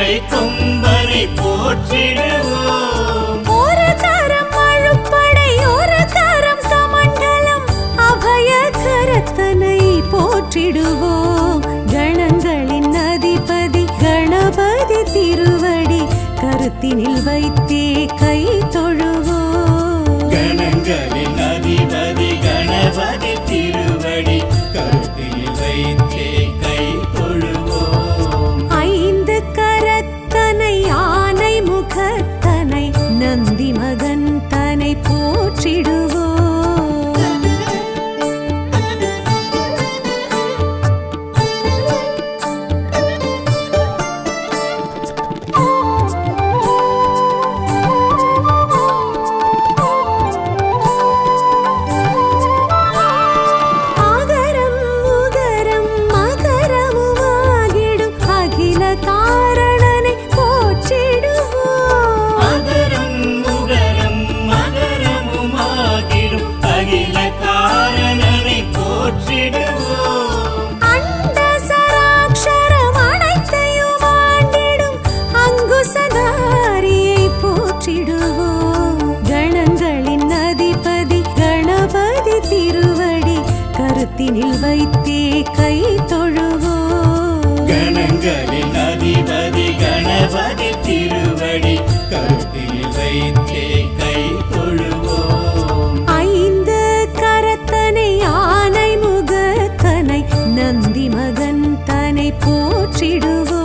மலை கொம்பனை போற்றிடுவோம். ஒரு தரம் அழுப்படை ஒரு தரம் கமண்டலம் அபய கரத்தனை போற்றிடுவோம். கணங்களின் அதிபதி கணபதி திருவடி கருத்தினில் வைத்தே கை தொழுவோம். கணங்களின் அதிபதி கணபதி திருவடி கருத்தில் வைத்தே கை தொழுவோம். ஐந்து கரத்தனை யானை முகத்தனை நந்தி மகன் தனை போற்றிடுவோம். கருத்தினில் வைத்தே கை தொழுவோம். கணங்களின் அதிபதி கணபதி திருவடி கருத்தில் வைத்தே கை தொழுவோம். ஐந்து கரத்தனை யானை முகத்தனை நந்தி மகன் தனை போற்றிடுவோம்.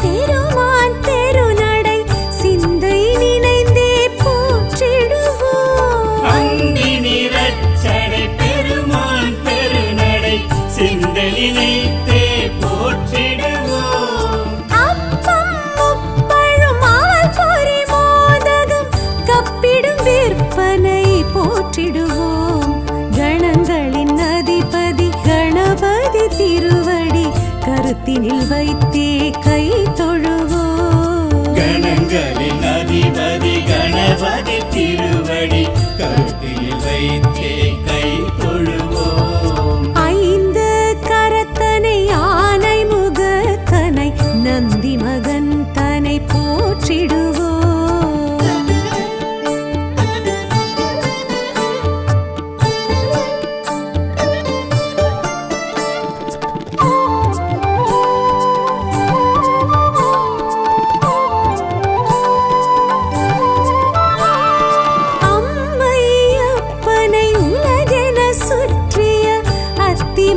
பெருமான் பெருநடை சிந்தை நினைந்தே போற்றிடுவோம். அந்தி நிறச்சடை பெருமான் பெருநடை சிந்தை நினைத்தே போற்றிடுவோம். அப்பம் முப்பழும் ஆல் பொறி மோதகம் கப்பிடும் விற்பனை போற்றிடுவோம். கணங்களின் அதிபதி கணபதி திருவடி கருத்தினில் வைத்தே கை தொழுவோம். கணங்களின் அதிபதி கணபதி திருவடி கருத்தில் வைத்தே கை தொழுவோம். ஐந்து கரத்தனை யானை முகத்தனை நந்தி மகன் தனை போற்றிடுவோம்.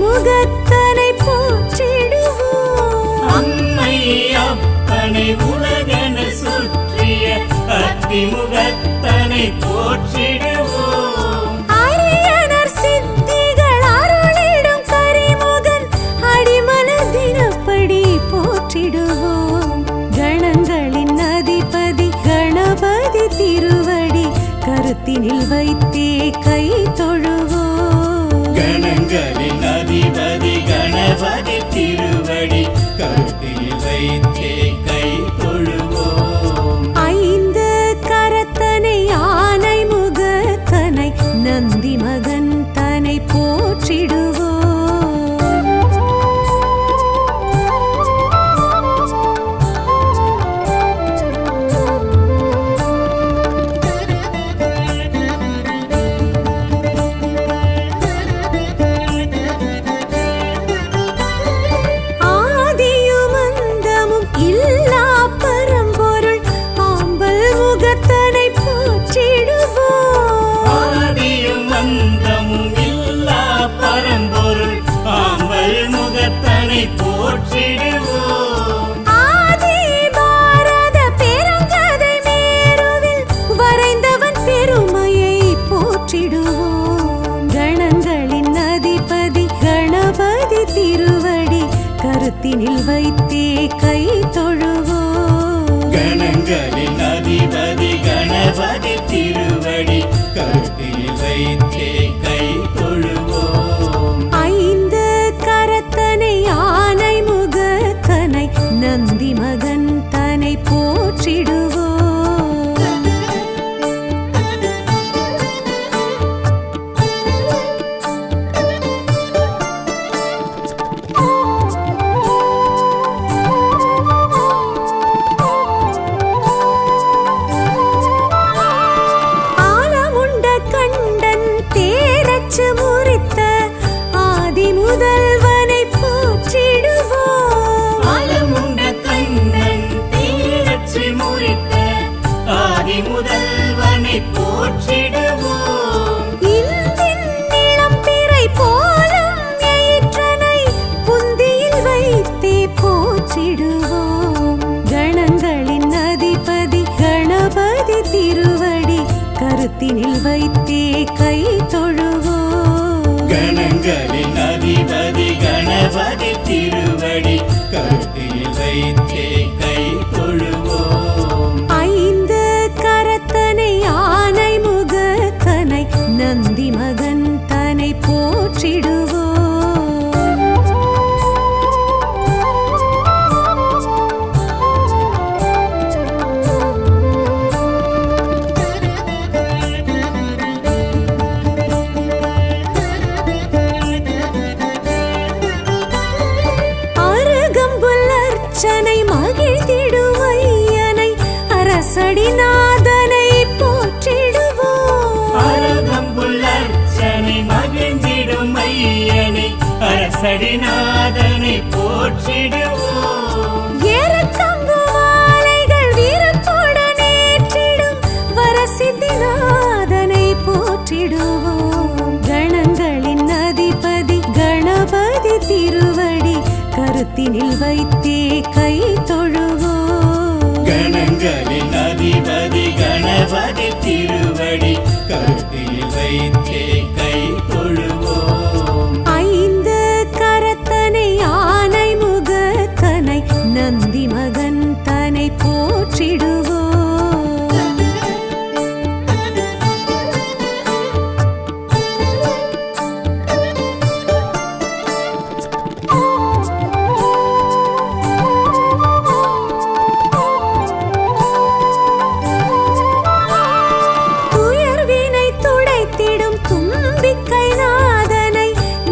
முகத்தனை போற்றிடுவோம். அம்மை அப்பனை உலகென சுற்றிய அத்திமுகத்தனை போற்றிடுவோம். அரியனர் சித்திகள் அருளிடும் கரிமுகன் அடிமனதினப்படி போற்றிடுவோம். கணங்களின் அதிபதி கணபதி திருவடி கருத்தினில் வைத்தே கை தொழுவோம். கணங்களின் அதிபதி கணபதி திருவடி கருத்தில் வைத்தே கை தொழுவோம். ஐந்து கரத்தனை யானை முகத்தனை நந்தி மகன் தனை போற்றிடுவோம். போற்றிடுவோம். ஆதி பாரத பெருங்கதை மேருவில் வரைந்தவன் பெருமையை போற்றிடுவோம். கணங்களின் அதிபதி கணபதி திருவடி கருத்தினில் வைத்தே கை தொழுவோம். கணங்களின் அதிபதி கணபதி திருவடி கருத்தில் வைத்தே கை தொழுவோம். ஐந்து கரத்தனை கருத்தினில் வைத்தே கை தொழுவோம். கணங்களின் அதிபதி கணபதி திருவடி கருத்தில் வைத்தே கை தொழுவோம். ஐந்து கரத்தனை ஆனை முகத்தனை நந்தி மகன் தனை போற்றிடுவோம். அருகம்புல்லர்ச்சனை மகிழ்ந்திடுவையனை அரசடிநாதனை போற்றிடுவோம். அருகம்புல்லர்ச்சனை மகிழ்ந்திடும் ஐயனை அரசடிநாதனை போற்றிடுவோம். ஏறக்கம்பு மாலைகள் வீரத்துடன் ஏற்றிடும் வரசித்திநாதனை போற்றிடுவோம். கணங்களின் அதிபதி கணபதி திருவடி கருத்தினில் வைத்தே கை தொழுவோம். கணங்களின் அதிபதி கணபதி திருவடி கருத்தில் வைத்தே கை தொழுவோம். ஐந்து கரத்தனை ஆனை முகத்தனை நந்தி மகன் தனை போற்றிடுவோம். துயர்வினை துடைத்திடும் தும்பிக்கை நாதனை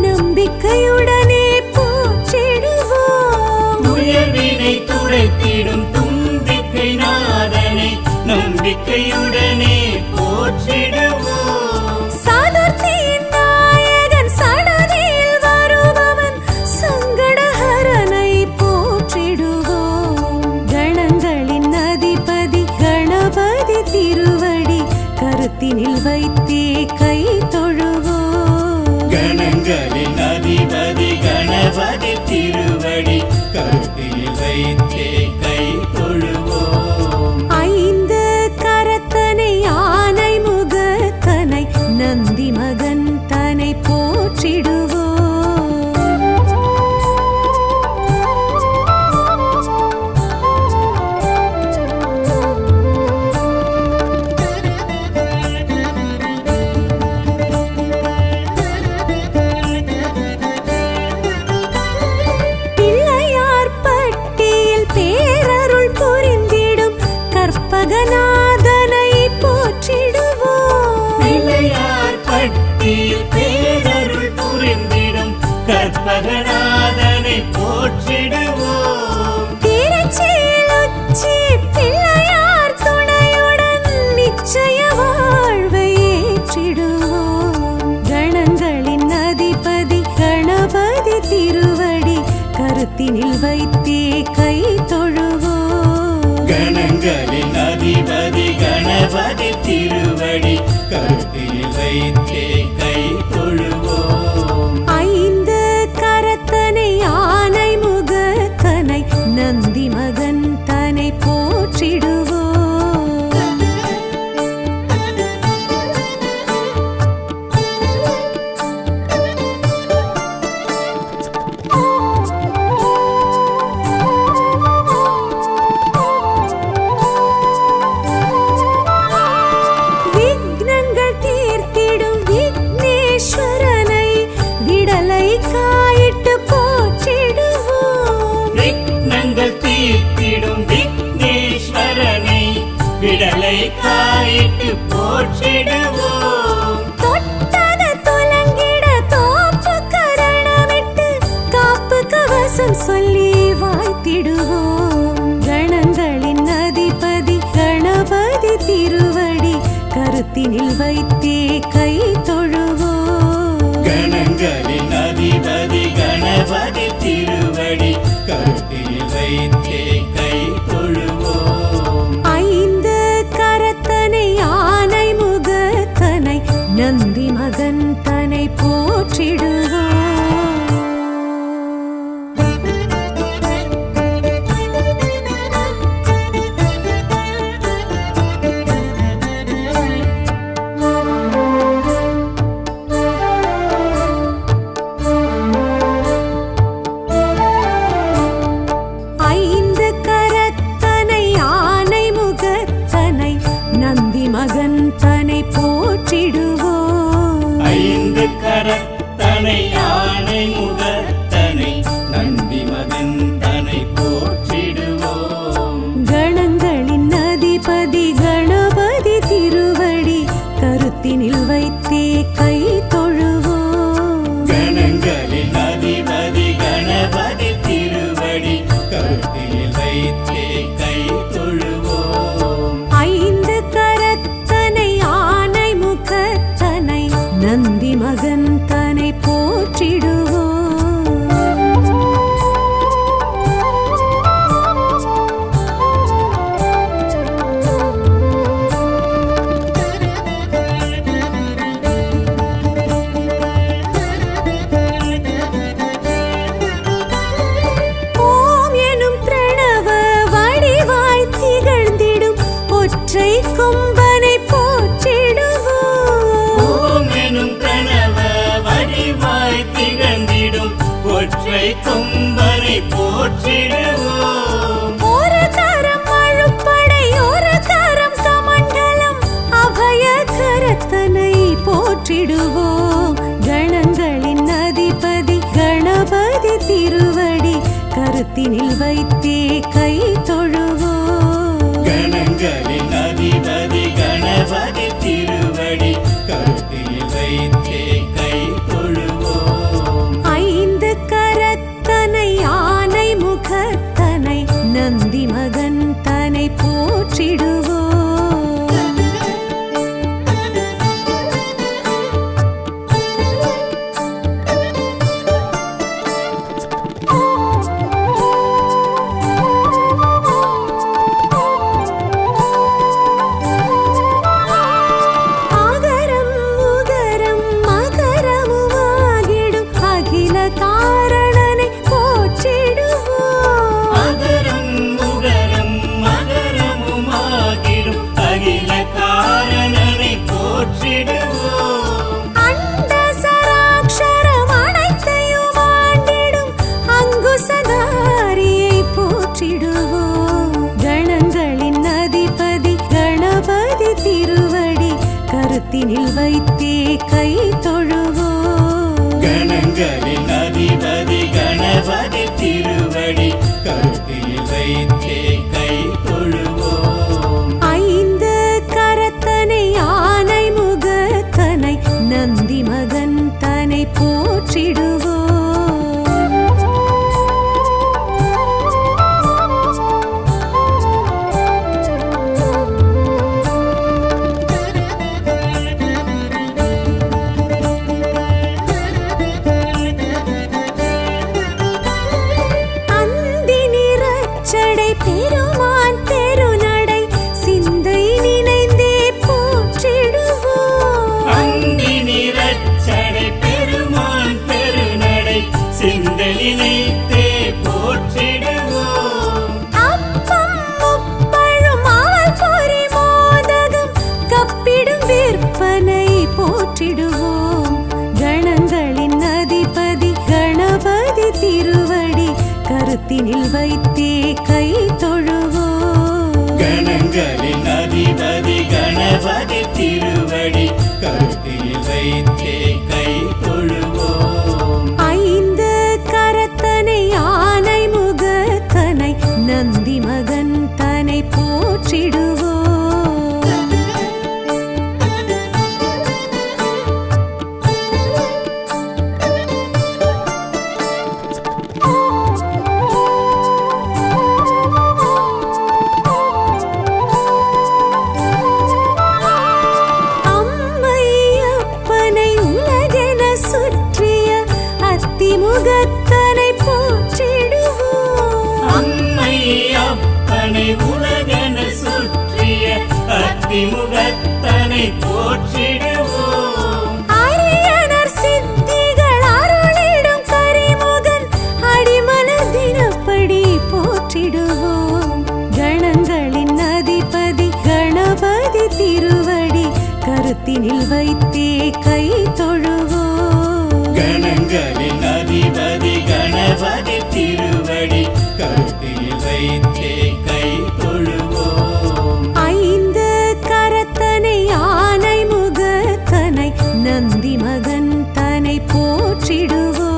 நம்பிக்கையுடனே போற்றிடுவோம். உயர்வினை துடைத்திடும் தும்பிக்கை நாதனை நம்பிக்கையுடனே போற்றிடுவோம். சதுர்த்தியின் நாயகன் சடதியில் வருபவன் சங்கடஹரனை போற்றிடுவோம். கணங்களின் அதிபதி கணபதி திருவடி கருத்தினில் வைத்தே கை தொழுவோம். கணங்களின் அதிபதி கணபதி திருவடி கருத்தில் வைத்தே கை தொழுவோம். ஐந்து கரத்தனை ஆனை முகத்தனை நந்தி மகன் தனை போற்றிடுவோம். பிள்ளையார் பட்டியில் பேரருள் புரிந்திடும் கற்பகநாதனை போற்றிடுவோம். பிள்ளையார் பட்டியில் பேரருள் புரிந்திடும் கற்பகநாதனை போற்றிடுவோம். திருச்சியில் உச்சி பிள்ளையார் துணையுடன் நிச்சய வாழ்வை ஏற்றிடுவோம். கணங்களின் அதிபதி கணபதி திருவடி கருத்தினில் வைத்தே கை தொழுவோம். கணங்களின் அதிபதி கணபதி திருவடி கருத்தில் வைத்தே கை தொழுவோம். ஐந்து கரத்தனை ஆனை முகத்தனை நந்தி மகன் தனை போற்றிடுவோம். விக்னங்கள் தீர்த்திடும் விக்னேஸ்வரனை விடலை காயிட்டு போற்றிடுவோம். விக்னங்கள் தீர்த்திடும் விக்னேஸ்வரனை விடலை காயிட்டு போற்றிடுவோம். தொட்டத துலங்கிட தோப்பு கரணமிட்டு காப்பு கவசம் சொல்லி வாழ்த்திடுவோம். கணங்களின் அதிபதி கணபதி திருவடி கருத்தினில் வைத்தே கை தொழுவோம். கணங்களின் அதிபதி கணபதி திருவடி கருத்தில் வைத்தே கை தொழுவோம். ஐந்து கரத்தனை ஆனை முகத்தனை நந்தி மகன் தனை போற்றிடுவோம். கணபதி போற்றிடுவோம். ஒரு கரம் அழுப்படை ஒரு கரம் கமண்டலம் அபய கரத்தனை போற்றிடுவோம். கணங்களின் அதிபதி கணபதி திருவடி கருத்தினில் வைத்தே கை தொழுவோம். கணங்களின் அதிபதி கணபதி திருவடி கருத்தில் வைத்தே கை தொழுவோம். ஐந்து கரத்தனை ஆனை முகத்தனை நந்தி மகன் தனை போற்றிடுவோம். ஆகரம் உகரம் மகரமுமாகிடும் அகில காரணனை போற்றிடுவோம். அகரம் உகரம் மகரமுமாகிடும் அகில காரணனை போற்றிடுவோம். அண்ட சராக்ஷரம் அனைத்தையும் ஆண்டிடும் அங்குசதாரியை போற்றிடுவோம். கணங்களின் அதிபதி கணபதி திருவடி கருத்தினில் வைத்தே கை தொழுவோம். கணங்களின் அதிபதி கணபதி திருவடி கருத்தில் வைத்தே கை தொழுவோம். ஐந்து கரத்தனை ஆனை முகத்தனை நந்தி மகன் தனை போற்றிடுவோம். அந்தி நிறச்சடை பெருமான் பெருநடை சிந்தை நினைந்தே போற்றிடுவோம். அந்தி நிறச்சடை பெருமான் பெருநடை சிந்தலினைத்தே போற்றிடுவோம். அப்பம் முப்பழும் ஆல் பொறி மோதகம் கப்பிடும் விற்பனை போற்றிடுவோம். கணங்களின் அதிபதி கணபதி திருவடி கருத்தினில் வைத்தே கை தொழுவோம். கணங்களின் அதிபதி கணபதி திருவடி கருத்தில் வைத்தே கை தொழுவோம். ஐந்து கரத்தனை ஆனை முகத்தனை நந்தி மகன் தனை போற்றிடுவோம். அம்மை அப்பனை உலகென சுற்றிய அத்திமுகத்தனை போற்றிடுவோம். அம்மை அப்பனை உலகென சுற்றிய அத்திமுகத்தனை போற்றிடுவோம். அரியனர் சித்திகள் அருளிடும் கரிமுகன் அடிமலர் தினப்படி போற்றிடுவோம். கணங்களின் அதிபதி கணபதி திருவடி கருத்தினில் வைத்தே கை தொழுவோம். கணங்களின் அதிபதி கணபதி திருவடி கருத்தில் வைத்தே கை தொழுவோம். ஐந்து கரத்தனை ஆனை முகத்தனை நந்தி மகன் தனை போற்றிடுவோம்.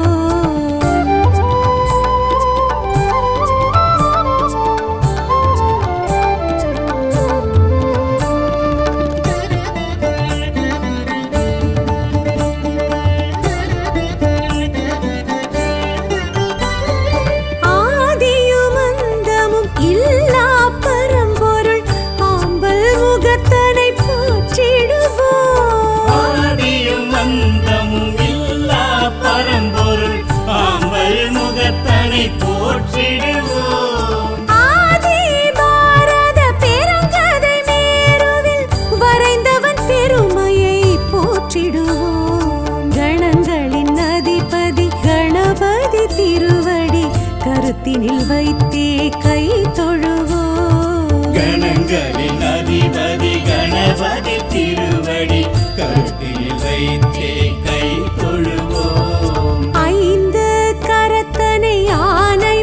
ஆதியும் அந்தமும் இல்லா பரம்பொருள் ஆம்பல் முகத்தனை போற்றிடுவோம். ஆதியும் அந்தமும் இல்லா பரம்பொருள் ஆம்பல் முகத்தனை போற்றிடுவோம். ஆதி பாரத பெருங்கதை மேருவில் வரைந்தவன் பெருமையை போற்றிடுவோம். கணங்களின் அதிபதி கணபதி திருவடி கருத்தினில் வைத்தே கை தொழுவோம். கணங்களின் அதிபதி கணபதி திருவடி கருத்தில் வைத்தே கை தொழுவோம். ஐந்து கரத்தனை ஆனை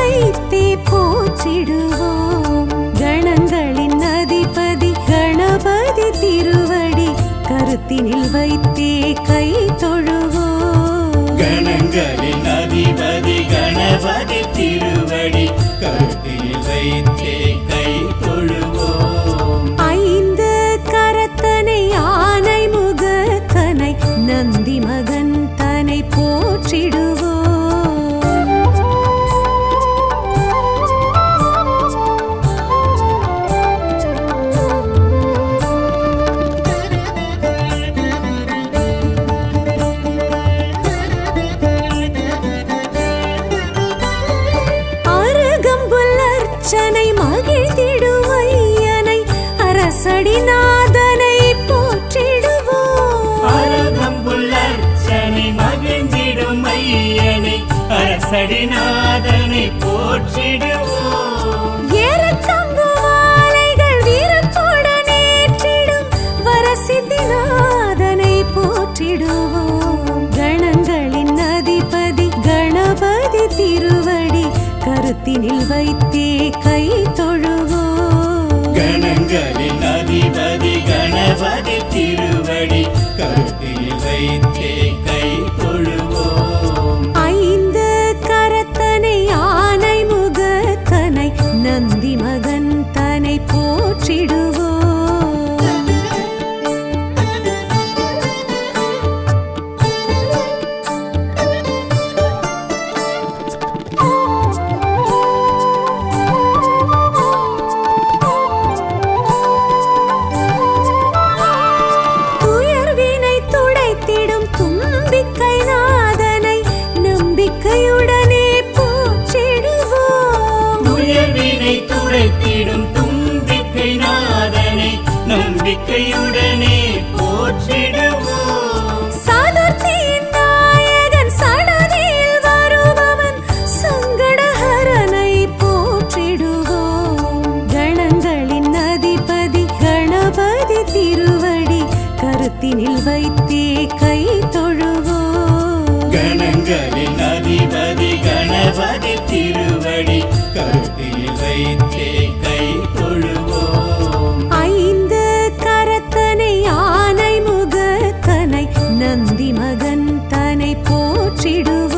வைத்தே போற்றிடுவோம். கணங்களின் அதிபதி கணபதி திருவடி கருத்தினில் வைத்தே கை தொழுவோம். கணங்களின் அதிபதி கணபதி திருவடி கருத்தில் வைத்தே கை தொழுவோம். ஐந்து கரத்தனை ஆனை முகத்தனை நந்தி மகன் தனை போற்றிடுவோம். அருகம்புல்லர்ச்சனை மகிழ்ந்திடும் ஐயனை அரசடிநாதனை போற்றிடுவோம். அருகம்புல்லர்ச்சனை மகிழ்ந்திடும் ஐயனை அரசடிநாதனை போற்றிடுவோம். ஏறத்தங்கு மாலைகள் வீரத்துடன் ஏற்றிடும் வரசித்திநாதனை போற்றிடுவோம். கணங்களின் அதிபதி கணபதி திருவடி கருத்தினில் வைத்தே கை தொழுவோம். கணங்களின் அதிபதி கணபதி திருவடி கருத்தில் வைத்தே கை தொழுவோம். ஐந்து கரத்தனை ஆனை முகத்தனை நந்தி மகன் தனை போற்றிடுவோம். துயர்வினை துடைத்திடும் தும்பிக்கை நாதனை நம்பிக்கையுடனே போற்றிடுவோம். உயர்வினை துடைத்திடும் தும்பிக்கை நாதனை நம்பிக்கையுடனே போற்றிடுவோம். சதுர்த்தியின் நாயகன் சடதியில் வருபவன் சங்கடஹரனை போற்றிடுவோம். கணங்களின் அதிபதி கணபதி திருவடி கருத்தினில் வைத்தே கை தொழுவோம். கணங்களின் அதிபதி கணபதி திருவடி கருத்தில் வைத்தே கை தொழுவோம். ஐந்து கரத்தனை ஆனை முகத்தனை நந்தி மகன் தனை போற்றிடுவோம்.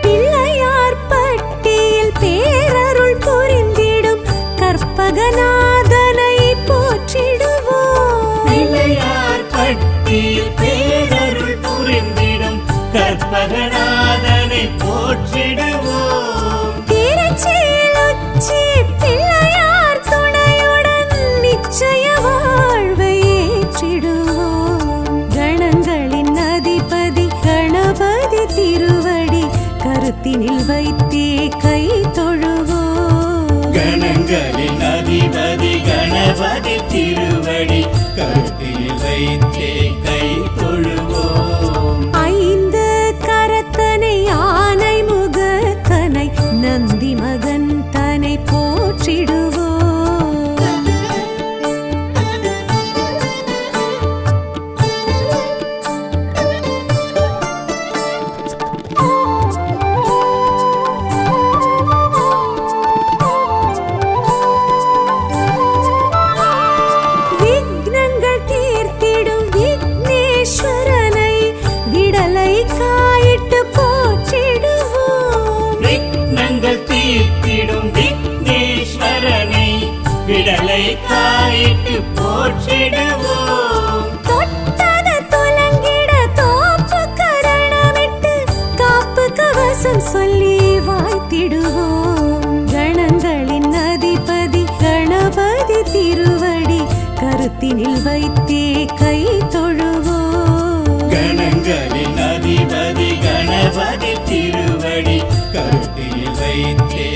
பிள்ளையார் பட்டியில் பேரருள் புரிந்திடும் கற்பகநாதனை போற்றிடுவோம். பிள்ளையார் பட்டியில் பேரருள் புரிந்திடும் கற்பகநாதனை போற்றிடுவோம். திருச்சியில் உச்சி பிள்ளையார் துணையுடன் நிச்சய வாழ்வை ஏற்றிடுவோம். கணங்களின் அதிபதி கணபதி திருவடி கருத்தினில் வைத்தே கை தொழுவோம். கணங்களின் அதிபதி கணபதி திருவடி கருத்தில் வைத்தே கை தொழுவோம். ஐந்து கரத்தனை ஆனை முகத்தனை நந்தி மகன் தனை போற்றிடுவோம். விக்னங்கள் தீர்த்திடும் விக்னேஸ்வரனை விடலை காயிட்டு போற்றிடுவோம். விக்னங்கள் தீர்த்திடும் விக்னேஸ்வரனை விடலை காயிட்டு போற்றிடுவோம். தொட்டது துலங்கிட தோப்பு கரணமிட்டு காப்பு கவசம் சொல்லி வாழ்த்திடுவோம். கணங்களின் அதிபதி கணபதி திருவடி கருத்தினில் வைத்தே கை தொழுவோம். கணங்களின் அதிபதி கணபதி திருவடி கருத்தில் வைத்தே